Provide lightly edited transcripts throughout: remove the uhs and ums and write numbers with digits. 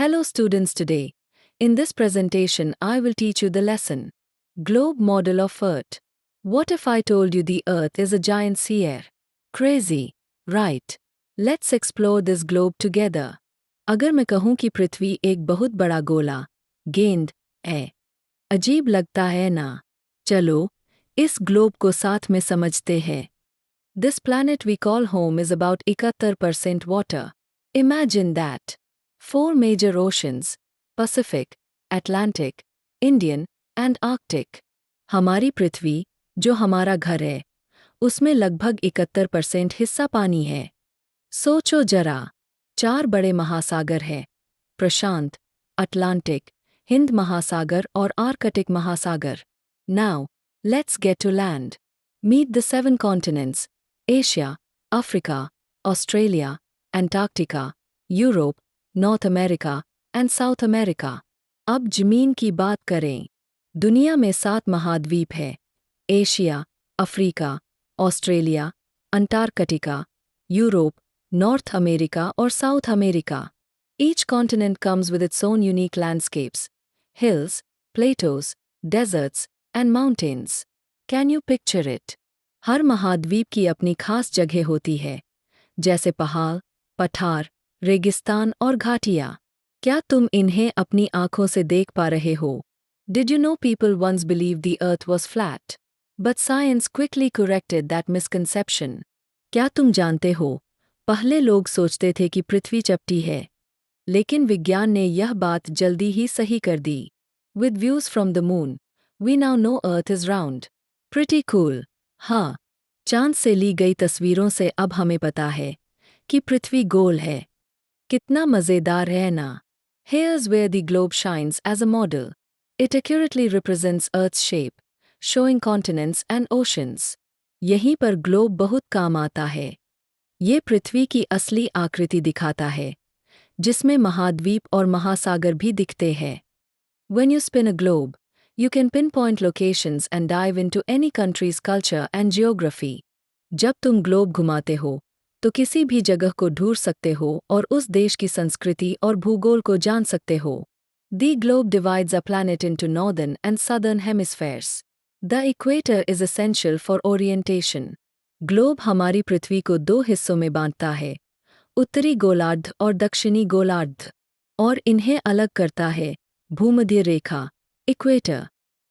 Hello students, today in this presentation I will teach you the lesson Globe Model of Earth. What if I told you the Earth is a giant sphere? Crazy, right? Let's explore this globe together. अगर मैं कहूँ कि पृथ्वी एक बहुत बड़ा गोला गेंद है, अजीब लगता है ना? चलो इस ग्लोब को साथ में समझते हैं. This planet we call home is about 71% water. Imagine that. 4 major oceans, Pacific, Atlantic, Indian and Arctic. हमारी पृथ्वी, जो हमारा घर है, उसमें लगभग 71% हिस्सा पानी है. सोचो जरा, 4 बड़े महासागर हैं, प्रशांत, अटलांटिक, हिंद महासागर और आर्कटिक महासागर. Now, let's get to land. Meet the 7 continents, Asia, Africa, Australia, Antarctica, Europe, North America and South America. अब ज़मीन की बात करें. दुनिया में 7 महाद्वीप हैं, Asia, Africa, Australia, Antarctica, Europe, North America और South America. Each continent comes with its own unique landscapes, hills, plateaus, deserts, and mountains. Can you picture it? हर महाद्वीप की अपनी खास जगह होती है, जैसे पहाड़, पठार, रेगिस्तान और घाटियाँ. क्या तुम इन्हें अपनी आँखों से देख पा रहे हो? Did you know people once believed the earth was flat? But science quickly corrected that misconception. क्या तुम जानते हो, पहले लोग सोचते थे कि पृथ्वी चपटी है, लेकिन विज्ञान ने यह बात जल्दी ही सही कर दी. With views from the moon, we now know Earth is round. Pretty cool, हाँ. चांद से ली गई तस्वीरों से अब हमें पता है कि पृथ्वी गोल है. कितना मज़ेदार है ना? Here's where the globe shines as a model. It accurately represents Earth's shape, showing continents and oceans. यहीं पर ग्लोब बहुत काम आता है. ये पृथ्वी की असली आकृति दिखाता है, जिसमें महाद्वीप और महासागर भी दिखते हैं. When you spin a globe, you can pinpoint locations and dive into any country's culture and geography. जब तुम ग्लोब घुमाते हो, तो किसी भी जगह को ढूंढ सकते हो और उस देश की संस्कृति और भूगोल को जान सकते हो. The globe divides our planet into northern and southern hemispheres. The equator is essential for orientation. Globe हमारी पृथ्वी को 2 हिस्सों में बांटता है, उत्तरी गोलार्ध और दक्षिणी गोलार्ध, और इन्हें अलग करता है भूमध्य रेखा, equator.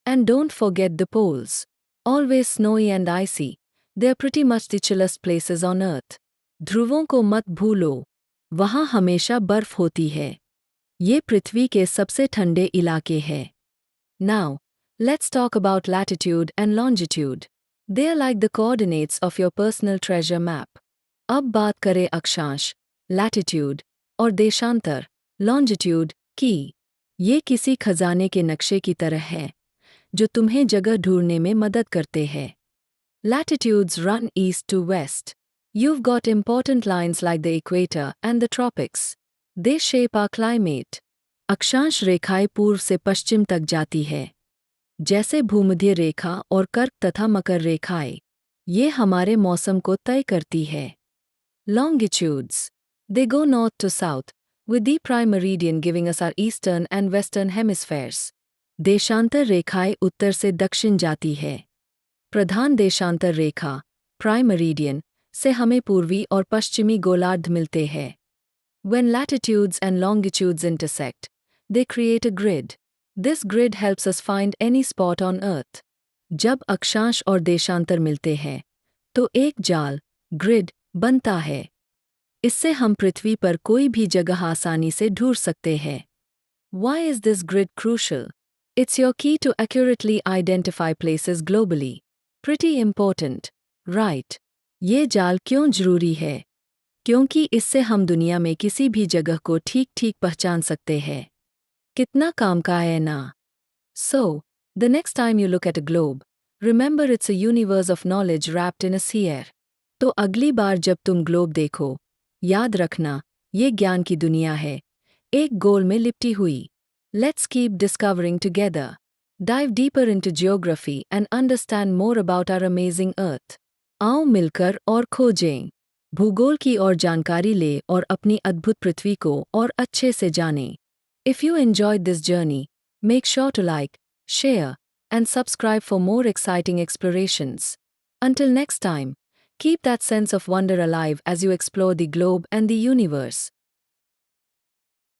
And don't forget the poles. Always snowy and icy, they're pretty much the chillest places on earth. ध्रुवों को मत भूलो, वहाँ हमेशा बर्फ होती है. ये पृथ्वी के सबसे ठंडे इलाके हैं. Now, let's talk about latitude and longitude. They are like the coordinates of your personal treasure map. अब बात करें अक्षांश, latitude, और देशांतर, longitude, की. ये किसी खजाने के नक्शे की तरह है, जो तुम्हें जगह ढूंढने में मदद करते हैं. Latitudes run east to west. You've got important lines like the equator and the tropics. They shape our climate. अक्षांश रेखाएं पूर्व से पश्चिम तक जाती है, जैसे भूमध्य रेखा और कर्क तथा मकर रेखाएं. ये हमारे मौसम को तय करती है. Longitudes. They go north to south, with the prime meridian giving us our eastern and western hemispheres. देशांतर रेखाएं उत्तर से दक्षिण जाती है. प्रधान देशांतर रेखा, प्राइम मेरिडियन, से हमें पूर्वी और पश्चिमी गोलार्ध मिलते हैं. When latitudes and longitudes intersect, they create a grid. This grid helps us find any spot on Earth. जब अक्षांश और देशांतर मिलते हैं, तो एक जाल, ग्रिड, बनता है. इससे हम पृथ्वी पर कोई भी जगह आसानी से ढूंढ सकते हैं. Why is this grid crucial? It's your key to accurately identify places globally. Pretty important, right? ये जाल क्यों जरूरी है? क्योंकि इससे हम दुनिया में किसी भी जगह को ठीक-ठीक पहचान सकते हैं. कितना काम का है ना? So, the next time you look at a globe, remember it's a universe of knowledge wrapped in a sphere. तो अगली बार जब तुम ग्लोब देखो, याद रखना, ये ज्ञान की दुनिया है, एक गोल में लिपटी हुई. Let's keep discovering together. Dive deeper into geography and understand more about our amazing Earth. आओ मिलकर और खोजें, भूगोल की और जानकारी ले और अपनी अद्भुत पृथ्वी को और अच्छे से जानें. If you enjoyed this journey, make sure to like, share, and subscribe for more exciting explorations. Until next time, keep that sense of wonder alive as you explore the globe and the universe.